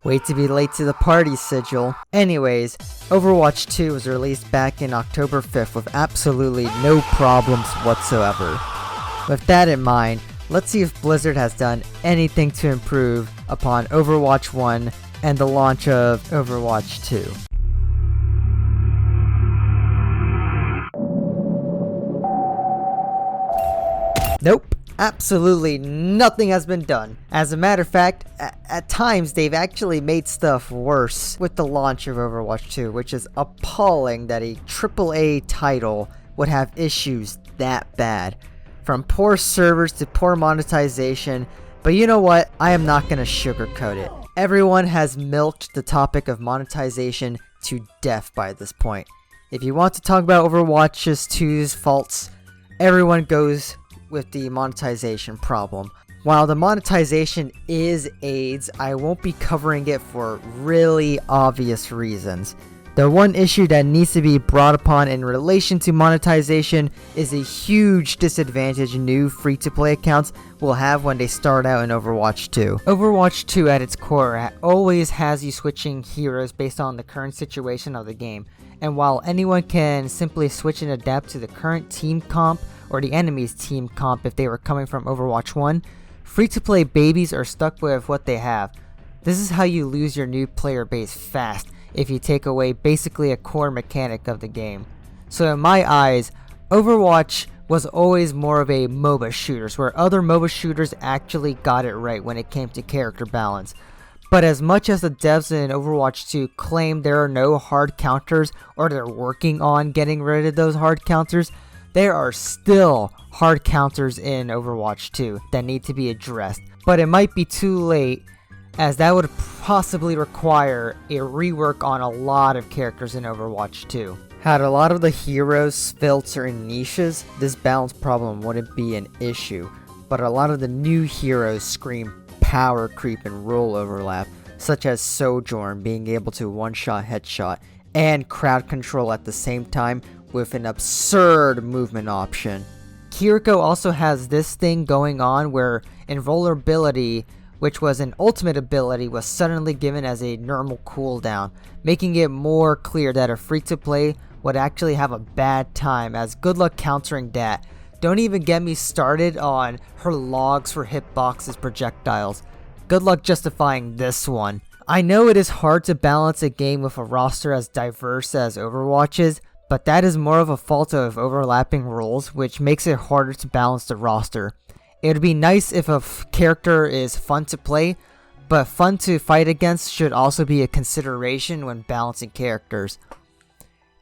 Way to be late to the party, Sigil. Anyways, Overwatch 2 was released back in October 5th with absolutely no problems whatsoever. With that in mind, let's see if Blizzard has done anything to improve upon Overwatch 1 and the launch of Overwatch 2. Nope. Absolutely nothing has been done. As a matter of fact, at times they've actually made stuff worse with the launch of Overwatch 2, which is appalling that a AAA title would have issues that bad. From poor servers to poor monetization, but you know what? I am not going to sugarcoat it. Everyone has milked the topic of monetization to death by this point. If you want to talk about Overwatch 2's faults, everyone goes with the monetization problem. While the monetization is AIDS, I won't be covering it for really obvious reasons. The one issue that needs to be brought upon in relation to monetization is a huge disadvantage new free-to-play accounts will have when they start out in Overwatch 2. Overwatch 2 at its core always has you switching heroes based on the current situation of the game, and while anyone can simply switch and adapt to the current team comp or the enemy's team comp if they were coming from Overwatch 1, free-to-play babies are stuck with what they have. This is how you lose your new player base fast if you take away basically a core mechanic of the game. So in my eyes, Overwatch was always more of a MOBA shooters, where other MOBA shooters actually got it right when it came to character balance. But as much as the devs in Overwatch 2 claim there are no hard counters, or they're working on getting rid of those hard counters, there are still hard counters in Overwatch 2 that need to be addressed. But it might be too late, as that would possibly require a rework on a lot of characters in Overwatch 2. Had a lot of the heroes filled certain niches, this balance problem wouldn't be an issue. But a lot of the new heroes scream power creep and role overlap, such as Sojourn being able to one-shot headshot and crowd control at the same time with an absurd movement option. Kiriko also has this thing going on where invulnerability, which was an ultimate ability, was suddenly given as a normal cooldown, making it more clear that a free-to-play would actually have a bad time, as good luck countering that. Don't even get me started on her logs for hitboxes projectiles. Good luck justifying this one. I know it is hard to balance a game with a roster as diverse as Overwatch's, but that is more of a fault of overlapping roles, which makes it harder to balance the roster. It would be nice if a character is fun to play, but fun to fight against should also be a consideration when balancing characters.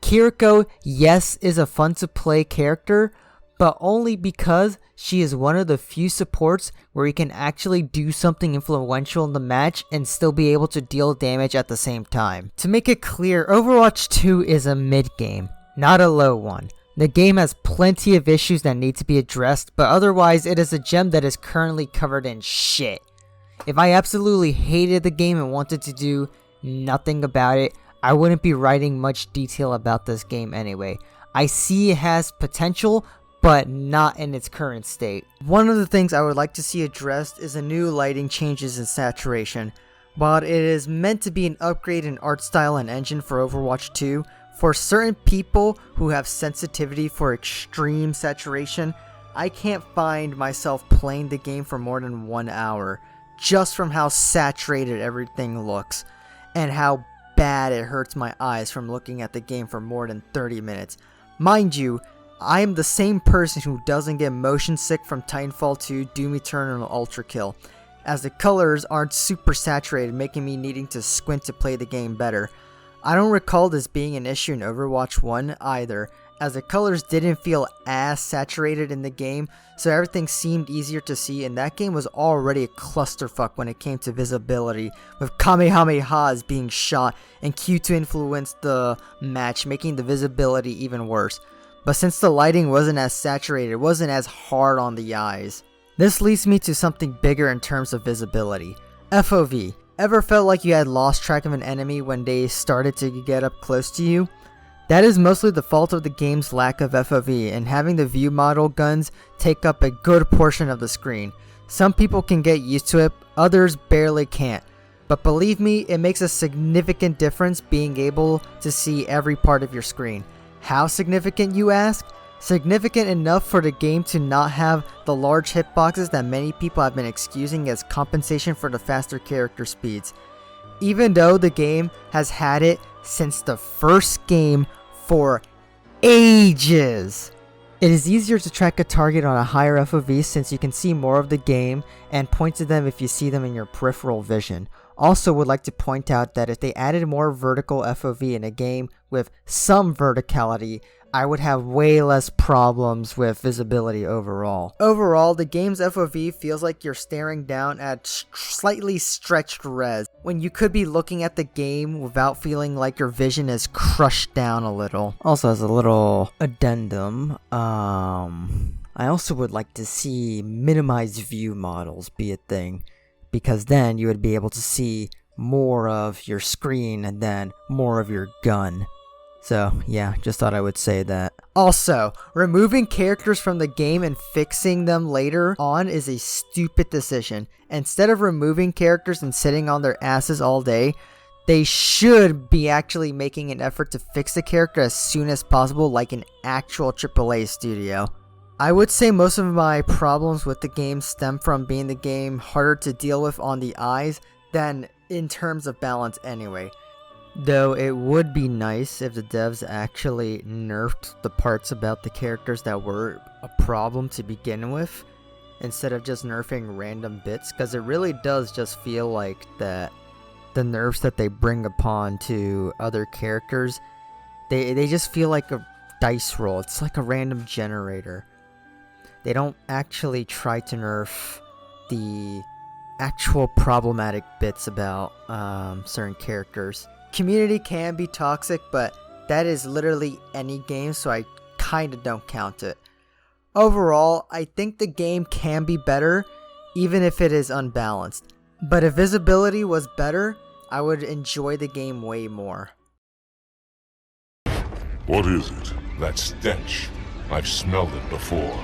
Kiriko, yes, is a fun to play character, but only because she is one of the few supports where you can actually do something influential in the match and still be able to deal damage at the same time. To make it clear, Overwatch 2 is a mid-game, not a low one. The game has plenty of issues that need to be addressed, but otherwise it is a gem that is currently covered in shit. If I absolutely hated the game and wanted to do nothing about it, I wouldn't be writing much detail about this game anyway. I see it has potential, but not in its current state. One of the things I would like to see addressed is the new lighting changes in saturation. While it is meant to be an upgrade in art style and engine for Overwatch 2, for certain people who have sensitivity for extreme saturation, I can't find myself playing the game for more than 1 hour, just from how saturated everything looks, and how bad it hurts my eyes from looking at the game for more than 30 minutes. Mind you, I am the same person who doesn't get motion sick from Titanfall 2, Doom Eternal, and Ultra Kill, as the colors aren't super saturated, making me needing to squint to play the game better. I don't recall this being an issue in Overwatch 1 either, as the colors didn't feel as saturated in the game, so everything seemed easier to see, and that game was already a clusterfuck when it came to visibility, with Kamehamehas being shot and Q2 influenced the match, making the visibility even worse. But since the lighting wasn't as saturated, it wasn't as hard on the eyes. This leads me to something bigger in terms of visibility. FOV. Ever felt like you had lost track of an enemy when they started to get up close to you? That is mostly the fault of the game's lack of FOV and having the view model guns take up a good portion of the screen. Some people can get used to it, others barely can't. But believe me, it makes a significant difference being able to see every part of your screen. How significant, you ask? Significant enough for the game to not have the large hitboxes that many people have been excusing as compensation for the faster character speeds. Even though the game has had it since the first game for ages. It is easier to track a target on a higher FOV since you can see more of the game and point to them if you see them in your peripheral vision. Also would like to point out that if they added more vertical FOV in a game with some verticality, I would have way less problems with visibility overall. Overall, the game's FOV feels like you're staring down at slightly stretched res, when you could be looking at the game without feeling like your vision is crushed down a little. Also, as a little addendum, I also would like to see minimized view models be a thing, because then you would be able to see more of your screen and then more of your gun. So, yeah, just thought I would say that. Also, removing characters from the game and fixing them later on is a stupid decision. Instead of removing characters and sitting on their asses all day, they should be actually making an effort to fix the character as soon as possible, like an actual AAA studio. I would say most of my problems with the game stem from being the game harder to deal with on the eyes than in terms of balance anyway. Though it would be nice if the devs actually nerfed the parts about the characters that were a problem to begin with, instead of just nerfing random bits, because it really does just feel like that the nerfs that they bring upon to other characters, they just feel like a dice roll. It's like a random generator. They don't actually try to nerf the actual problematic bits about certain characters. Community can be toxic, but that is literally any game, so I kinda don't count it. Overall, I think the game can be better, even if it is unbalanced. But if visibility was better, I would enjoy the game way more. What is it? That stench. I've smelled it before.